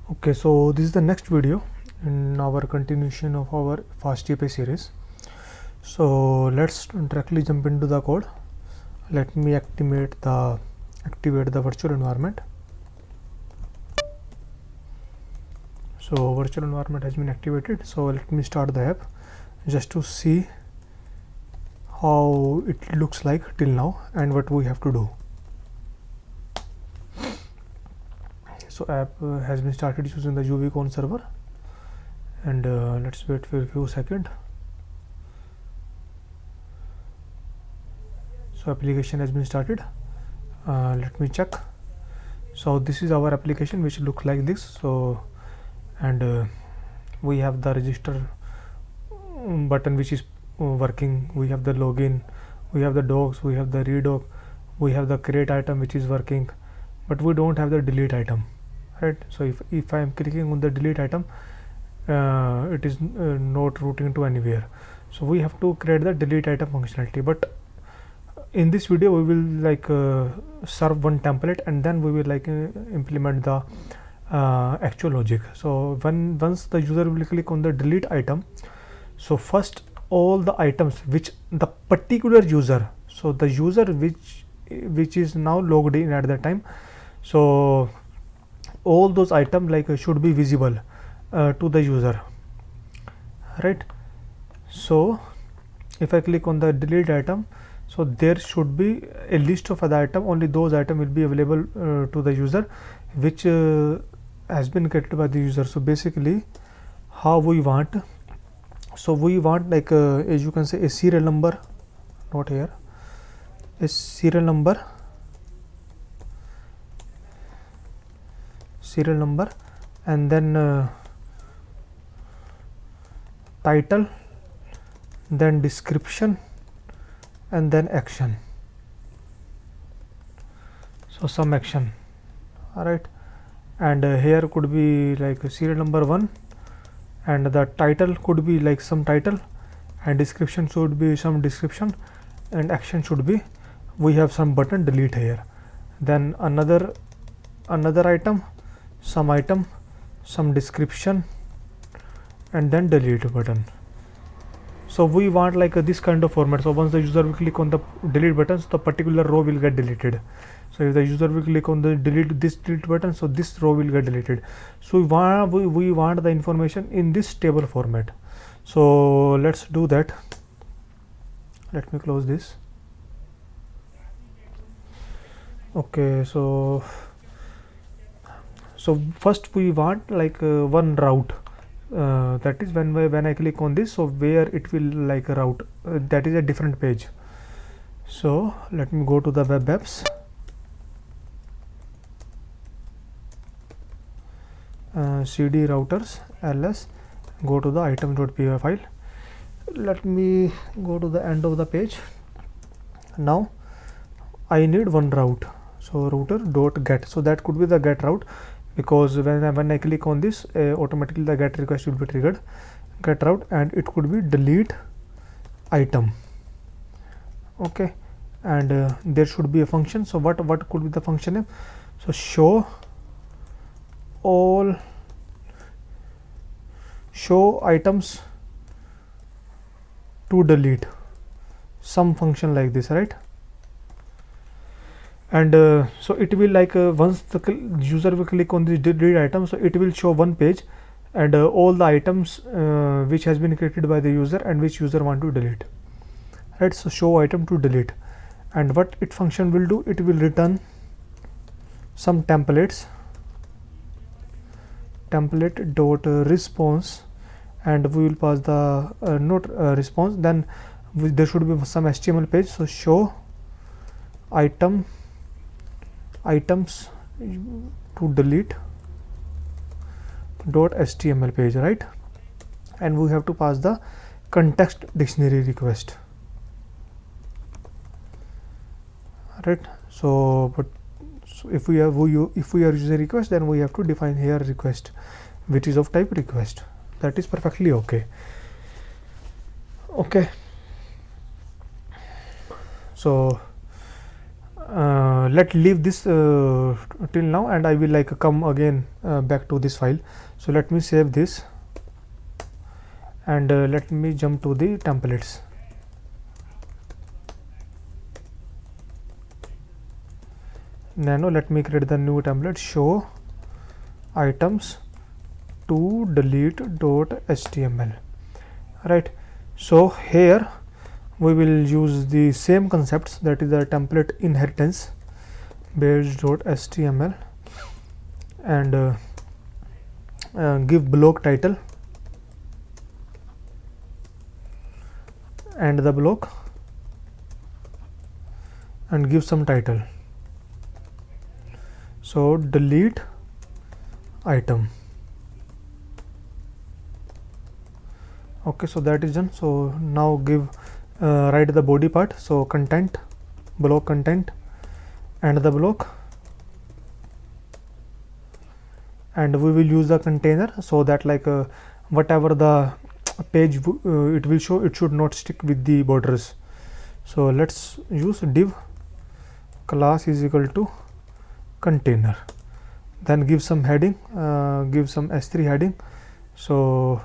Okay, so this is the next video in our continuation of our FastAPI series. So let's directly jump into the code. Let me activate the virtual environment. So virtual environment has been activated. So let me start the app just to see how it looks like till now and what we have to do. So app has been started using the UV server, and let's wait for a few seconds. So application has been started. Let me check. So this is our application which looks like this. So and we have the register button which is working. We have the login, we have the docs, we have the redoc, we have the create item which is working, but we don't have the delete item, right? So if I am clicking on the delete item, it is not routing to anywhere. So we have to create the delete item functionality, but in this video we will serve one template, and then we will implement the actual logic. So once the user will click on the delete item, so first all the items which the particular user, so the user which is now logged in at that time, so all those items should be visible to the user, right? So if I click on the delete item, so there should be a list of other item. Only those items will be available to the user which has been created by the user. So basically how we want, so we want as you can say a serial number, not here, a serial number, and then title, then description, and then action. So some action, all right. And here could be like serial number 1, and the title could be like some title, and description should be some description, and action should be we have some button delete here, then another item, some description, and then delete button. So we want this kind of format. So once the user will click on the delete button, so the particular row will get deleted. So if the user will click on the delete button, so this row will get deleted. So we want the information in this table format. So let's do that. Let me close this. Okay, so first we want one route. That is when I click on this, so where it will route, that is a different page. So let me go to the web apps, cd routers ls, go to the item.py file. Let me go to the end of the page. Now I need one route, so router.get, so that could be the get route, because when I click on this, automatically the get request will be triggered, get route, and it could be delete item. Okay, and there should be a function. So what could be the function name? So show items to delete, some function like this, right? And so it will once the user will click on the delete item, so it will show one page, and all the items which has been created by the user and which user want to delete, right? So show item to delete, and what it function will do, it will return some template dot response, and we will pass the not response, then there should be some HTML page. So show items to delete dot HTML page, right? And we have to pass the context dictionary request, right? So if we are using a request, then we have to define here request which is of type request. That is perfectly okay. So Let leave this till now, and I will like come again back to this file. So let me save this, and let me jump to the templates. Nano, let me create the new template, show items to delete.html. right. So here we will use the same concepts, that is the template inheritance base.html, and give block title and the block, and give some title. So delete item. Okay, so that is done. So now give write the body part. So content, block content, and the block, and we will use the container, so that like whatever the page it will show, it should not stick with the borders. So let's use div class is equal to container, then give some heading, give some s3 heading. So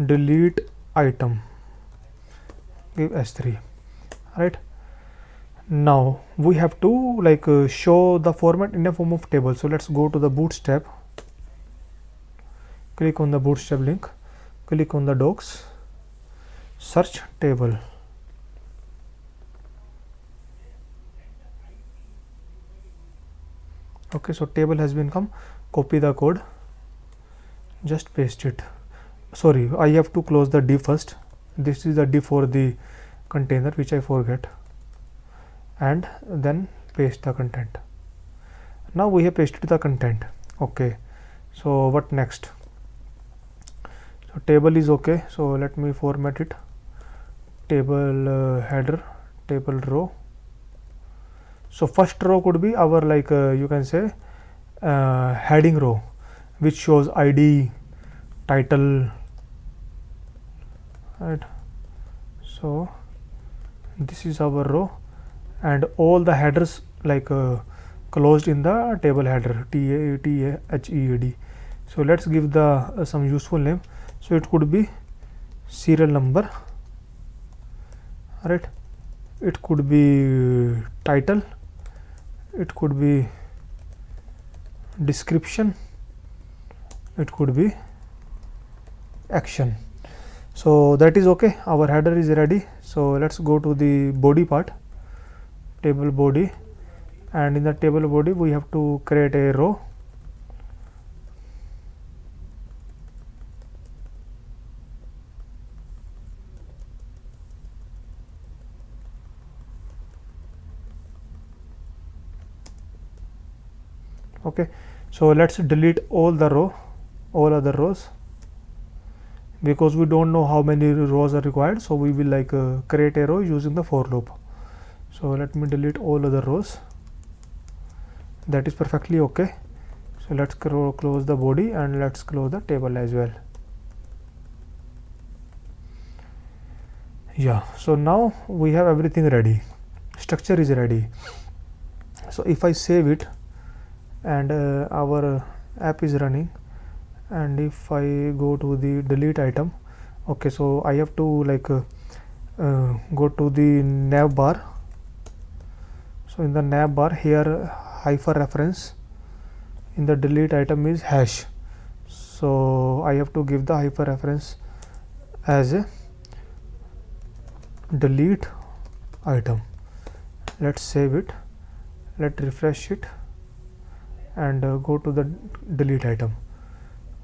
delete item, give s3. right. Now we have to like show the format in a form of table. So let's go to the bootstrap, click on the bootstrap link, click on the docs, search table. Okay, so table has been come. Copy the code, just paste it. Sorry, I have to close the div first. This is the div for the container, which I forget, and then paste the content. Now we have pasted the content. Okay, so what next? So table is okay, so let me format it. Table header, table row. So first row could be our like you can say heading row, which shows ID, title, right. So this is our row, and all the headers like closed in the table header, TATHEAD. So let's give the some useful name. So it could be serial number, right. It could be title, it could be description, it could be action. So that is okay, our header is ready. So let's go to the body part, table body, and in the table body we have to create a row. Okay, so let's delete all other rows, because we don't know how many rows are required. So we will like create a row using the for loop. So let me delete all other rows. That is perfectly okay. So let's close the body, and let's close the table as well. Yeah, so now we have everything ready, structure is ready. So if I save it, and our app is running, and if I go to the delete item, okay, so I have to like go to the nav bar. So in the nav bar here, hyphen reference in the delete item is hash. So I have to give the hyphen reference as a delete item. Let's save it, let's refresh it, and go to the delete item.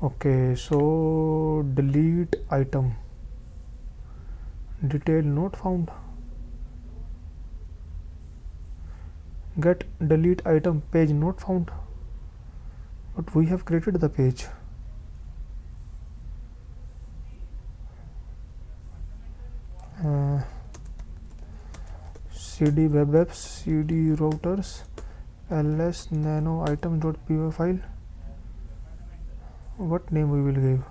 Okay, so delete item, detail not found, get delete item, page not found, but we have created the page. cd web apps, cd routers, ls nano item.py file. What name we will give?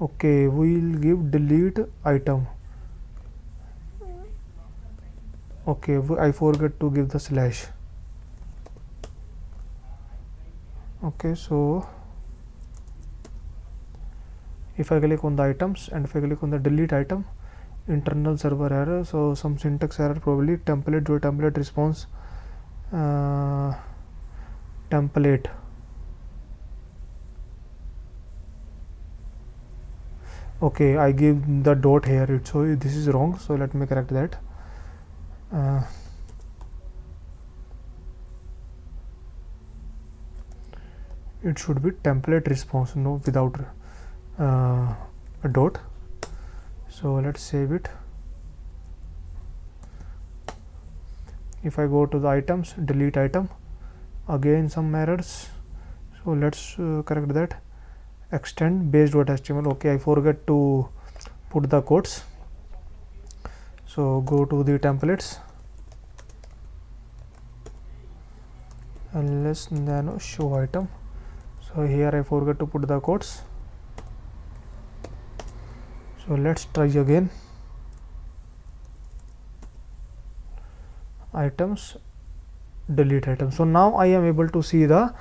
Okay, we will give delete item. Okay, I forget to give the slash. Okay, so if I click on the items and if I click on the delete item, internal server error, so some syntax error probably, template response template. Okay, I give the dot here, so this is wrong, so let me correct that. It should be template response, no, without a dot. So let's save it. If I go to the items, delete item, again some errors, so let's correct that. Extend base.html. okay, I forget to put the quotes, so go to the templates, ls nano show item, so here I forget to put the quotes, so let's try again. Items, delete item. So now I am able to see the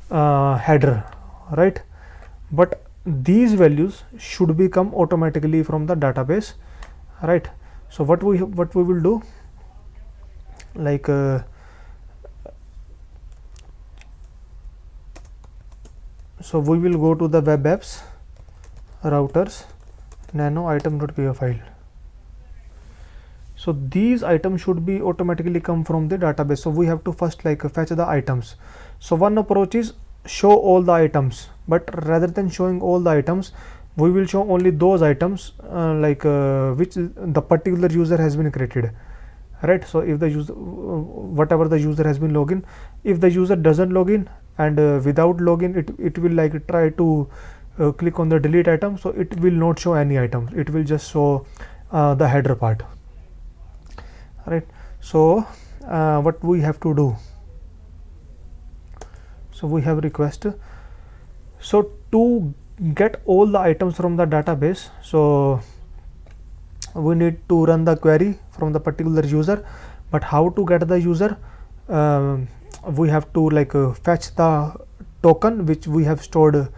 header, right? But these values should be come automatically from the database, right? So what we will do, like so we will go to the web apps, routers, nano item.py file. So these items should be automatically come from the database. So we have to first like fetch the items. So one approach is show all the items, but rather than showing all the items, we will show only those items which the particular user has been created, right? So if the user, whatever the user has been login, if the user doesn't login and without login, it will like try to click on the delete item, so it will not show any items, it will just show the header part, right? So what we have to do, so we have request, so to get all the items from the database, so we need to run the query from the particular user. But how to get the user, we have to like fetch the token which we have stored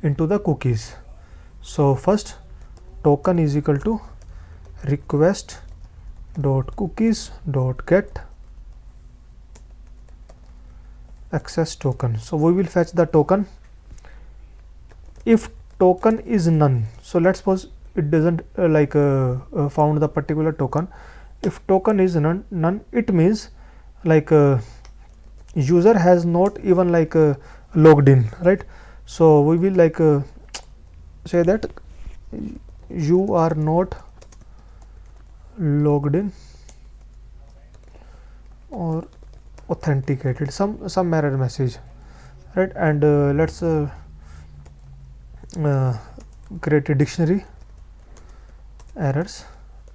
into the cookies. So first token is equal to request dot cookies dot get access token. So we will fetch the token. If token is none, so let's suppose it doesn't found the particular token. If token is none, it means like user has not even like logged in, right? So we will like say that you are not logged in or authenticated, some error message, right? And let's create a dictionary errors.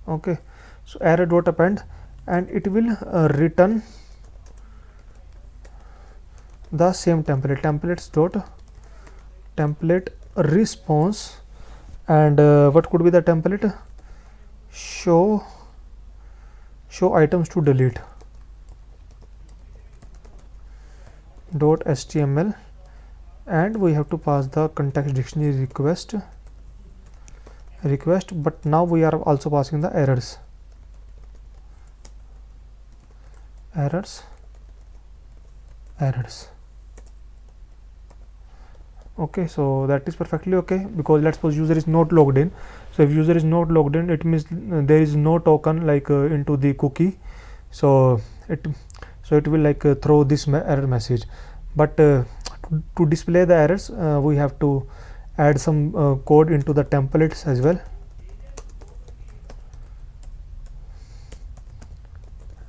Okay, so error dot append, and it will return the same template, templates dot template response, and what could be the template, show items to delete dot html, and we have to pass the context dictionary request, but now we are also passing the errors. Okay, so that is perfectly okay, because let's suppose user is not logged in. So if user is not logged in, it means there is no token like into the cookie, so it will like throw this error message. But to display the errors, we have to add some code into the templates as well.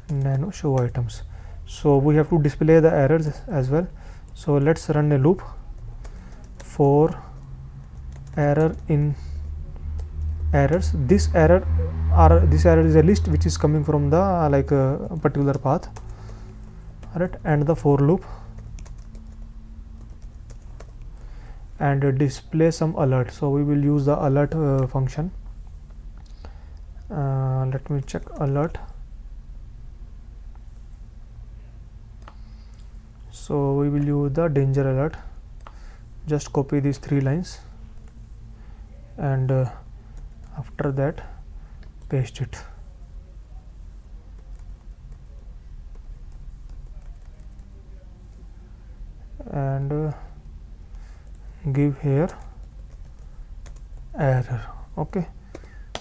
Nano show items, so we have to display the errors as well. So let's run a loop for error in errors. This error is a list which is coming from the particular path, right? And the for loop, and display some alert. So we will use the alert function. Let me check alert. give the danger alert. Just copy these 3 lines and after that paste it. And give here error. Okay,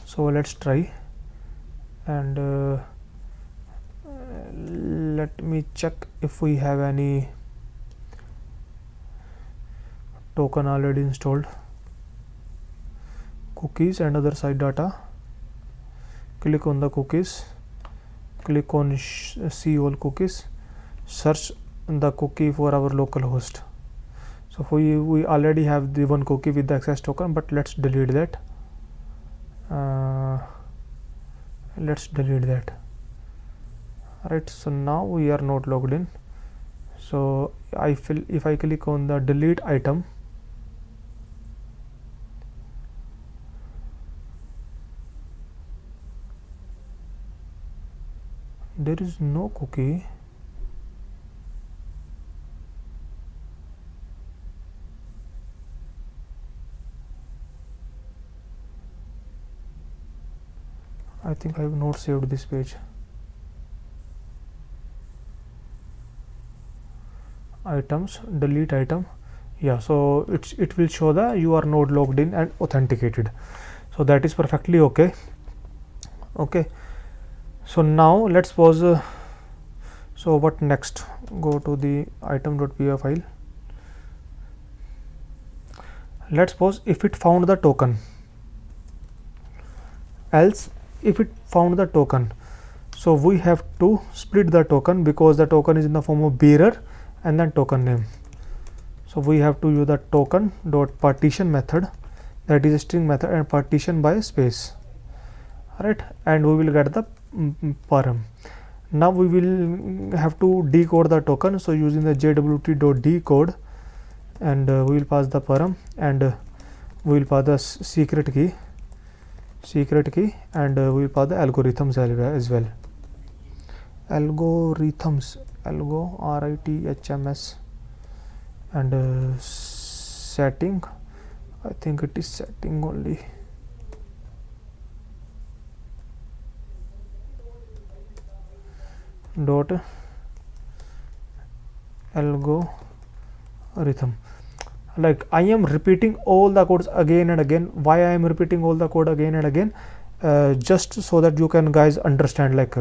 so let's try, and let me check if we have any token already installed. Cookies and other site data. Click on the cookies, click on see all cookies, search the cookie for our local host. So we already have the one cookie with the access token, but let's delete that. Let's delete that. Alright, so now we are not logged in. So if I click on the delete item, there is no cookie. I think I have not saved this page. Items, delete item. Yeah, so it will show the you are not logged in and authenticated. So that is perfectly okay. Okay, so now let's pause. So what next? Go to the item.py file. Let's pause if it found the token. Else if it found the token, so we have to split the token because the token is in the form of bearer and then token name. So we have to use the token dot partition method, that is a string method, and partition by space. Alright, and we will get the param. Now we will have to decode the token, so using the jwt.decode, and we will pass the param, and we will pass the secret key, and we will pass the algorithms as well. Algorithms, algo RITHMS, and setting, I think it is setting only. Dot algorithm. Like I am repeating all the codes again and again. Why I am repeating all the code again and again? Just so that you can guys understand, like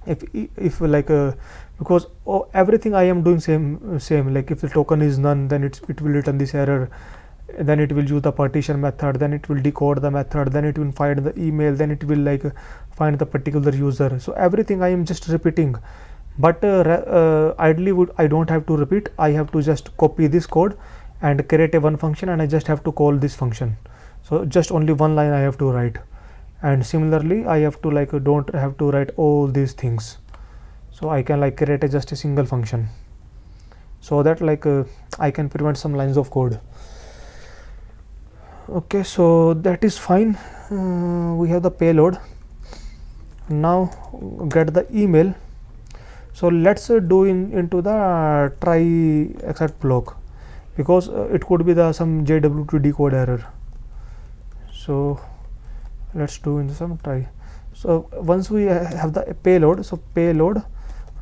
if like because everything I am doing same. Like if the token is none, then it will return this error. Then it will use the partition method, then it will decode the method, then it will find the email, then it will like find the particular user. So everything I am just repeating, but ideally I don't have to repeat. I have to just copy this code and create a one function, and I just have to call this function. So just only one line I have to write, and similarly I have to like don't have to write all these things. So I can like create just a single function, so that like I can prevent some lines of code. Okay, so that is fine. We have the payload. Now get the email. So let's do into the try except block, because it could be the some JWT decode error. So let's do in some try. So once we have the payload, so payload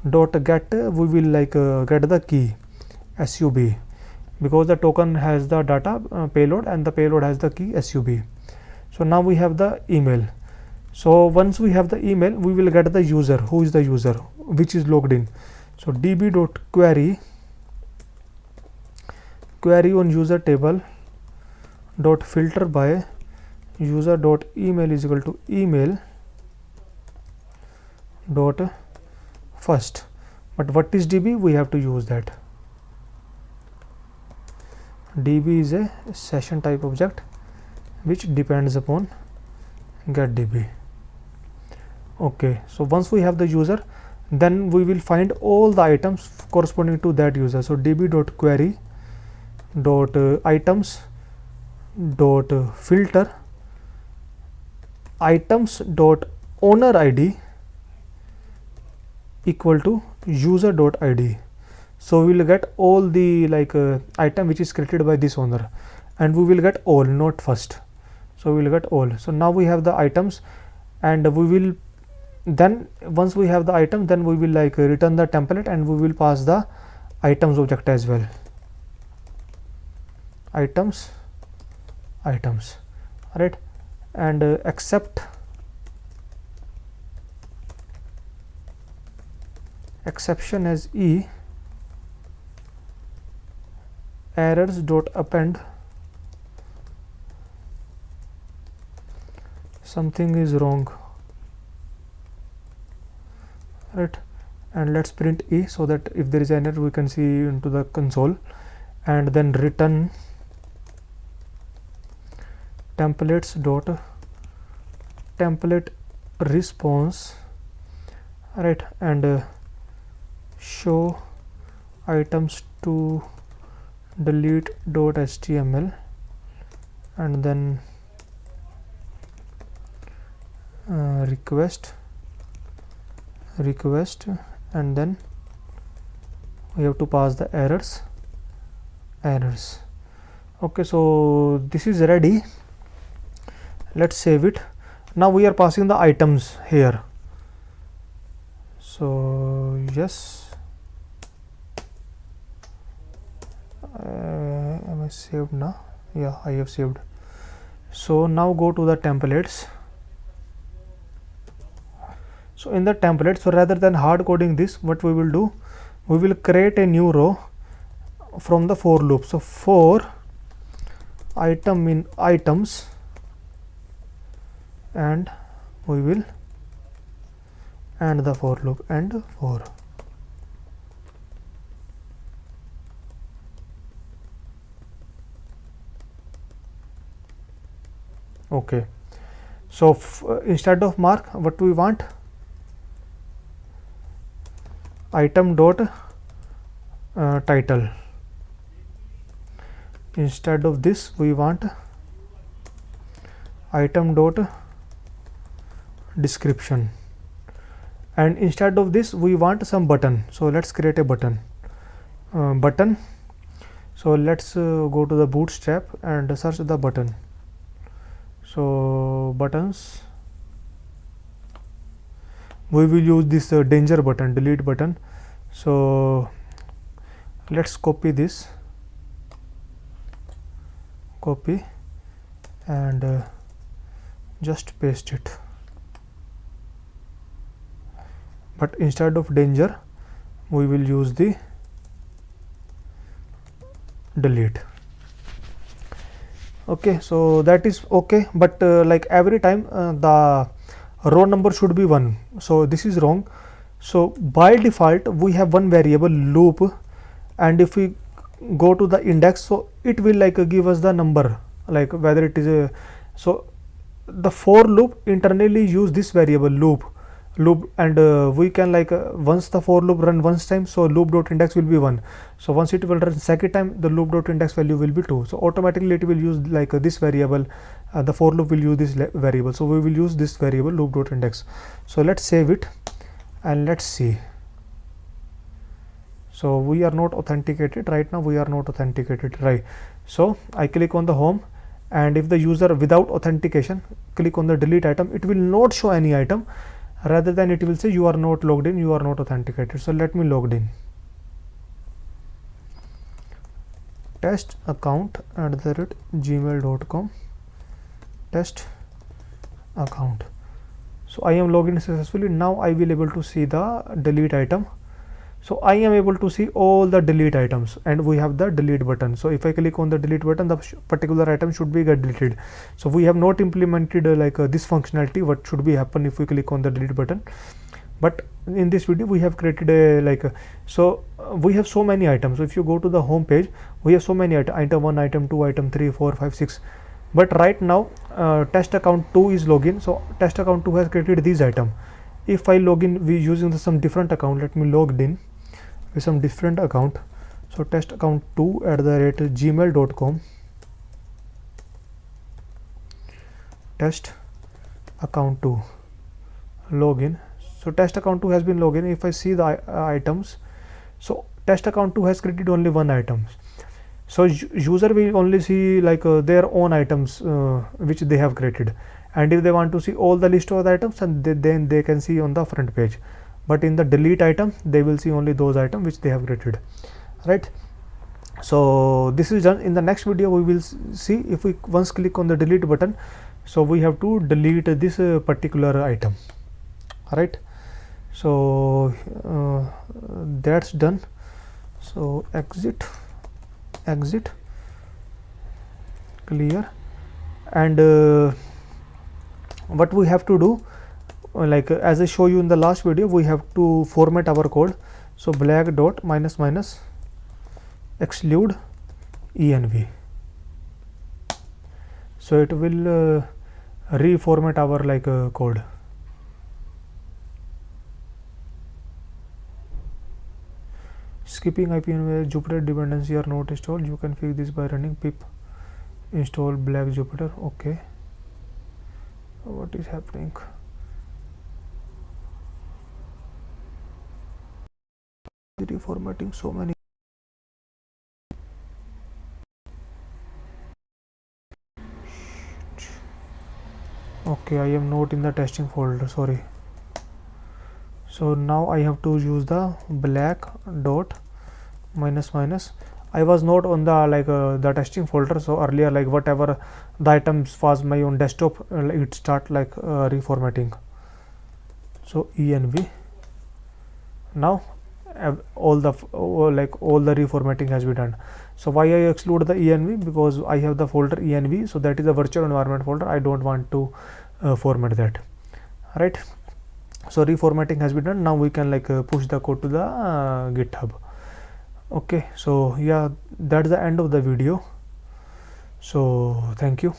dot get, we will like get the key sub, because the token has the data payload and the payload has the key sub. So now we have the email. So once we have the email, we will get the user, who is the user which is logged in. So db.query on user table dot filter by user dot email is equal to email dot first. But what is db? We have to use that. db is a session type object which depends upon getDB. Okay, so once we have the user, then we will find all the items corresponding to that user. So db.query dot items dot filter items dot owner id equal to user dot id. So we will get all the item which is created by this owner, and we will get all, not first. So we will get all. So now we have the items, and we will then once we have the item, then we will return the template, and we will pass the items object as well. Items, right, and accept exception as E, errors dot append something is wrong, right, and let's print E so that if there is an error we can see into the console, and then return templates dot template response, right, and show items to delete dot html, and then request, and then we have to pass the errors. Okay, so this is ready. Let's save it. Now we are passing the items here. So yes, am I saved now? Yeah, I have saved. So now go to the templates. So in the template, so rather than hard coding this, what we will do, we will create a new row from the for loop. So for item in items, and we will and the for loop and for. Okay, so instead of mark, what we want, item dot title. Instead of this we want item dot description, and instead of this we want some button. So let's create a button. So let's go to the bootstrap and search the button. So buttons, we will use this danger button, delete button. So let's copy this, and just paste it. But instead of danger we will use the delete. Okay, so that is okay, but like every time the row number should be 1, so this is wrong. So by default we have one variable loop, and if we go to the index, so it will give us the number, whether it is a, so the for loop internally use this variable loop, and we can once the for loop run once time, so loop dot index will be 1. So once it will run second time, the loop dot index value will be 2. So automatically it will use this variable, the for loop will use this variable. So we will use this variable loop dot index. So let's save it and let's see. So we are not authenticated right now, we are not authenticated, right? So I click on the home, and if the user without authentication click on the delete item, it will not show any item, rather than it will say you are not logged in, you are not authenticated. So let me logged in. Test account @gmail.com, test account. So I am logged in successfully. Now I will able to see the delete item. So I am able to see all the delete items, and we have the delete button. So if I click on the delete button, the particular item should be get deleted. So we have not implemented this functionality, what should be happen if we click on the delete button. But in this video we have created a we have so many items. So if you go to the home page, we have so many items, item 1, item 2, item 3, 4, 5, 6. But right now test account 2 is login. So test account 2 has created these item. If I log in we using some different account, let me logged in with some different account. So test account 2 @gmail.com, test account 2, login. So test account 2 has been logged in. If I see the items, so test account 2 has created only one item. So user will only see like their own items which they have created, and if they want to see all the list of the items, and then they can see on the front page. But in the delete item, they will see only those items which they have created, right? So this is done. In the next video we will see, if we once click on the delete button, so we have to delete this particular item, right? So that's done. So exit, clear, and what we have to do, like as I show you in the last video, we have to format our code. So black dot minus minus exclude env, so it will reformat our like code. Skipping IP and Jupyter dependency are not installed. You can fix this by running pip install black Jupyter. Okay, what is happening? Reformatting so many. Okay, I am not in the testing folder, sorry. So now I have to use the black dot minus minus. I was not on the like the testing folder, so earlier like whatever the items was my own desktop, it start like reformatting. So env, now all the reformatting has been done. So why I exclude the env? Because I have the folder env, so that is a virtual environment folder. I don't want to format that, right? So reformatting has been done. Now we can like push the code to the GitHub. Okay, so yeah, that's the end of the video. So thank you.